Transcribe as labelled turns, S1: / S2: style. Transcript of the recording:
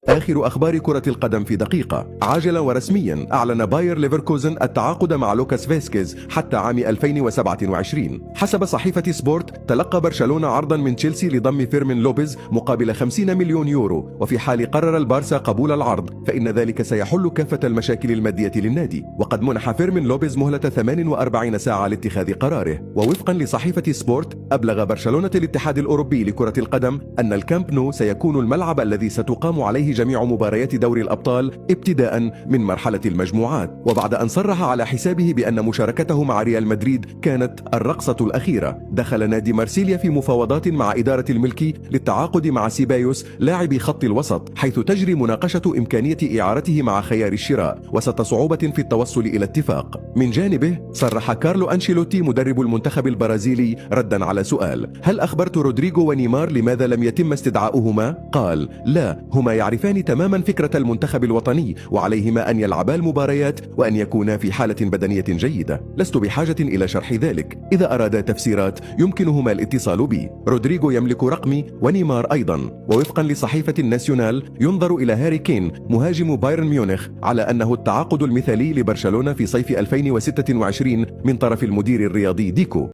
S1: آخر أخبار كرة القدم في دقيقة. عاجلا ورسميا أعلن باير ليفركوزن التعاقد مع لوكاس فاسكيز حتى عام 2027. حسب صحيفة سبورت، تلقى برشلونة عرضا من تشيلسي لضم فيرمين لوبيز مقابل 50 مليون يورو، وفي حال قرر البارسا قبول العرض فإن ذلك سيحل كافة المشاكل المادية للنادي. وقد منح فيرمين لوبيز مهلة 48 ساعة لاتخاذ قراره. ووفقا لصحيفة سبورت، أبلغ برشلونة الاتحاد الأوروبي لكرة القدم أن الكامب نو سيكون الملعب الذي ستقام عليه جميع مباريات دوري الأبطال ابتداء من مرحلة المجموعات. وبعد أن صرح على حسابه بأن مشاركته مع ريال مدريد كانت الرقصة الأخيرة، دخل نادي مارسيليا في مفاوضات مع إدارة الملكي للتعاقد مع سيبايوس لاعب خط الوسط، حيث تجري مناقشة إمكانية إعارته مع خيار الشراء وسط صعوبة في التوصل إلى اتفاق. من جانبه، صرح كارلو أنشيلوتي مدرب المنتخب البرازيلي ردا على سؤال: هل أخبرت رودريغو ونيمار لماذا لم يتم استدعاؤهما؟ قال: لا، هما يعرفان تماما فكرة المنتخب الوطني، وعليهما أن يلعبا المباريات وأن يكونا في حالة بدنية جيدة. لست بحاجة إلى شرح ذلك. إذا أرادا تفسيرات يمكنهما الاتصال بي. رودريغو يملك رقمي ونيمار أيضا. ووفقا لصحيفة الناسيونال، ينظر إلى هاري كين مهاجم بايرن ميونخ على أنه التعاقد المثالي لبرشلونة في صيف 2026 من طرف المدير الرياضي ديكو.